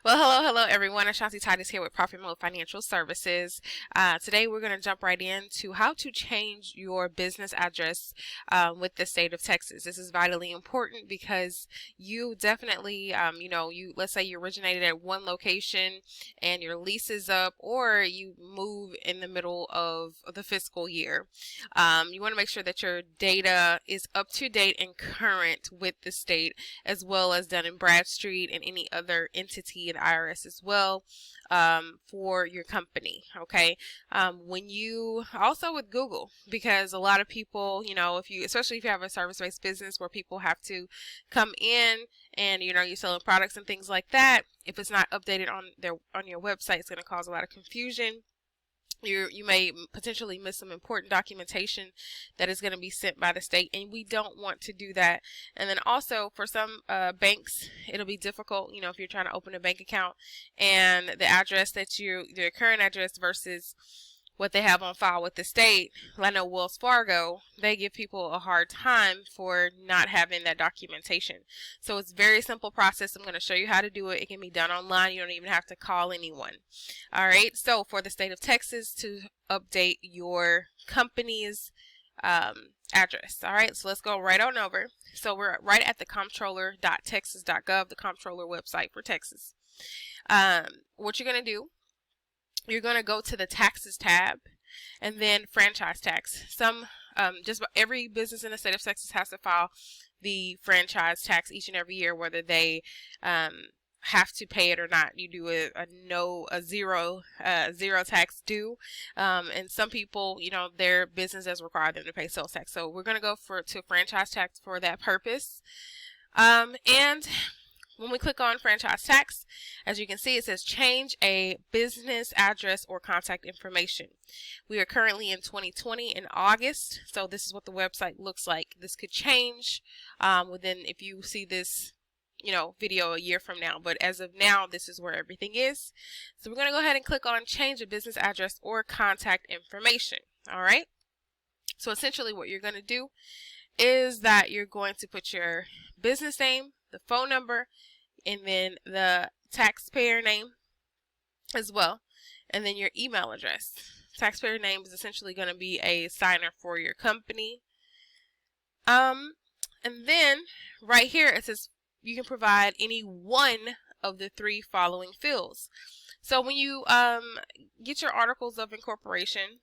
Well, hello everyone. Ashanti Titus here with Profit Mode Financial Services. Today we're going to jump right into how to change your business address with the state of Texas. This is vitally important because you definitely, let's say you originated at one location and your lease is up, or you move in the middle of the fiscal year. You want to make sure that your data is up to date and current with the state, as well as Dun& Bradstreet and any other entity in IRS as well, for your company. Okay. When you also with Google, because a lot of people, especially if you have a service-based business where people have to come in and you're selling products and things like that, if it's not updated on your website, it's going to cause a lot of confusion. You may potentially miss some important documentation that is going to be sent by the state, and we don't want to do that. And then also for some banks, it'll be difficult, if you're trying to open a bank account and the address the current address versus what they have on file with the state. I know Wells Fargo, they give people a hard time for not having that documentation. So it's a very simple process. I'm going to show you how to do it. It can be done online. You don't even have to call anyone. All right. So for the state of Texas, to update your company's address. All right. So let's go right on over. So we're right at the comptroller.texas.gov, the comptroller website for Texas. What you're going to do, you're going to go to the taxes tab and then franchise tax. Just about every business in the state of Texas has to file the franchise tax each and every year, whether they have to pay it or not. You do a zero tax due, and some people, their business does require them to pay sales tax. So we're going to go to franchise tax for that purpose, and when we click on franchise tax, as you can see, it says change a business address or contact information. We are currently in 2020 in August, so this is what the website looks like. This could change if you see this video a year from now, but as of now, this is where everything is. So we're going to go ahead and click on change a business address or contact information. All right. So essentially what you're going to do is that you're going to put your business name, the phone number, and then the taxpayer name as well, and then your email address. Taxpayer name is essentially going to be a signer for your company. And then right here it says you can provide any one of the three following fields. So when you get your articles of incorporation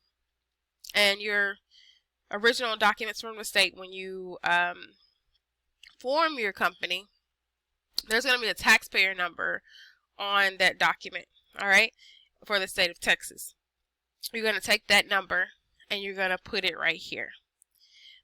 and your original documents from the state, when you form your company, there's going to be a taxpayer number on that document, all right, for the state of Texas. You're going to take that number and you're going to put it right here.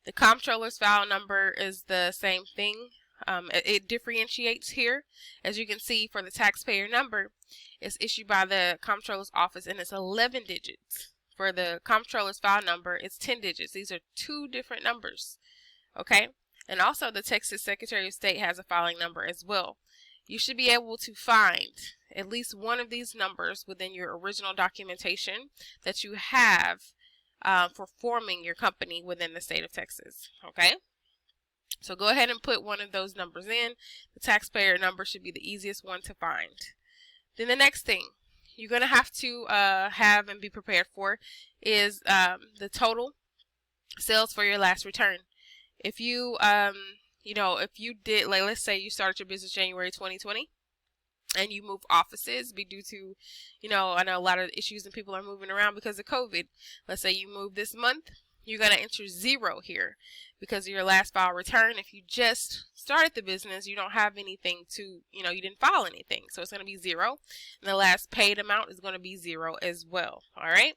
The comptroller's file number is the same thing. It differentiates here. As you can see, for the taxpayer number, it's issued by the comptroller's office and it's 11 digits. For the comptroller's file number, it's 10 digits. These are two different numbers, okay? And also the Texas Secretary of State has a filing number as well. You should be able to find at least one of these numbers within your original documentation that you have for forming your company within the state of Texas. Okay? So go ahead and put one of those numbers in. The taxpayer number should be the easiest one to find. Then the next thing you're going to have to have and be prepared for is the total sales for your last return. If you, if you did, like, let's say you started your business January 2020 and you move offices due to, I know a lot of issues and people are moving around because of COVID. Let's say you move this month, you're going to enter 0 here because of your last file return. If you just started the business, you don't have anything to, you didn't file anything. So it's going to be 0. And the last paid amount is going to be 0 as well. All right.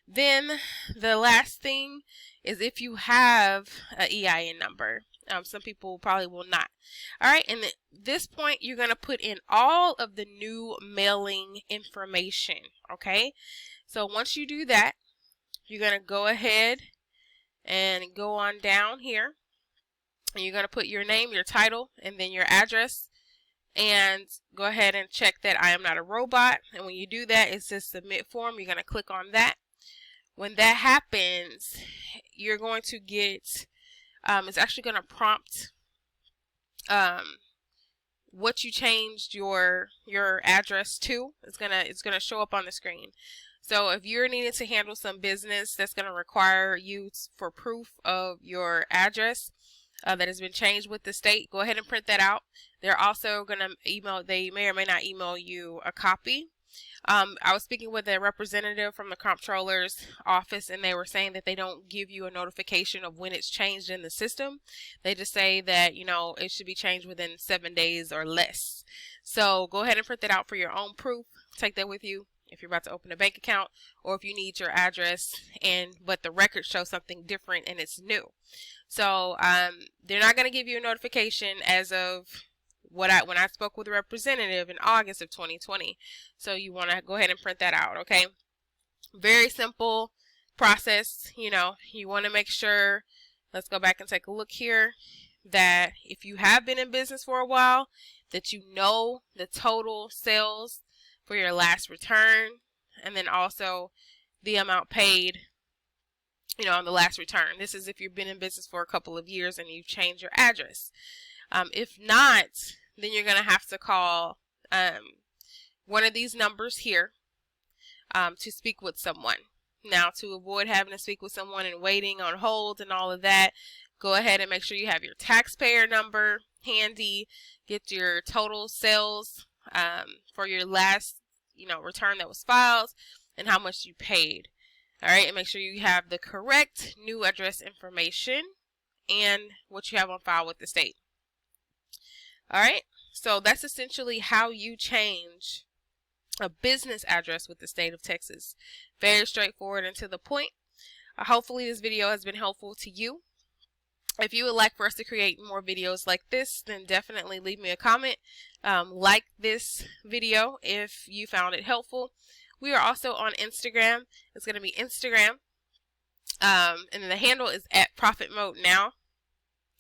Then the last thing is if you have an EIN number. Some people probably will not. All right, and at this point, you're going to put in all of the new mailing information, okay? So once you do that, you're going to go ahead and go on down here, and you're going to put your name, your title, and then your address, and go ahead and check that I am not a robot. And when you do that, it says submit form. You're going to click on that. When that happens, you're going to get, it's actually going to prompt what you changed your address to. It's gonna show up on the screen. So if you're needing to handle some business that's going to require you for proof of your address that has been changed with the state, go ahead and print that out. They're also going to email, they may or may not email you a copy. I was speaking with a representative from the comptroller's office, and they were saying that they don't give you a notification of when it's changed in the system. They just say that, you know, it should be changed within 7 days or less. So go ahead and print that out for your own proof. Take that with you if you're about to open a bank account, or if you need your address but the records show something different and it's new. So they're not going to give you a notification as of when I spoke with a representative in August of 2020. So you want to go ahead and print that out, okay? Very simple process. You know, you want to make sure, let's go back and take a look here, that if you have been in business for a while, that you know the total sales for your last return, and then also the amount paid, you know, on the last return. This is if you've been in business for a couple of years and you've changed your address. If not, then you're going to have to call one of these numbers here to speak with someone. Now, to avoid having to speak with someone and waiting on hold and all of that, go ahead and make sure you have your taxpayer number handy. Get your total sales for your last, you know, return that was filed and how much you paid. All right, and make sure you have the correct new address information and what you have on file with the state. All right, so that's essentially how you change a business address with the state of Texas. Very straightforward and to the point. Hopefully this video has been helpful to you. If you would like for us to create more videos like this, then definitely leave me a comment. Like this video if you found it helpful. We are also on Instagram. It's going to be Instagram. And the handle is @ProfitModeNow.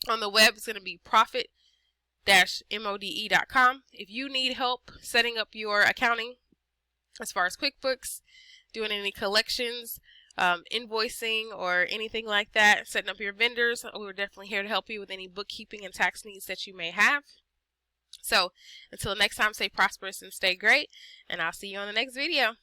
On the web, it's going to be profit-mode.com. If you need help setting up your accounting as far as QuickBooks, doing any collections, invoicing, or anything like that, setting up your vendors, we're definitely here to help you with any bookkeeping and tax needs that you may have. So until next time, stay prosperous and stay great, and I'll see you on the next video.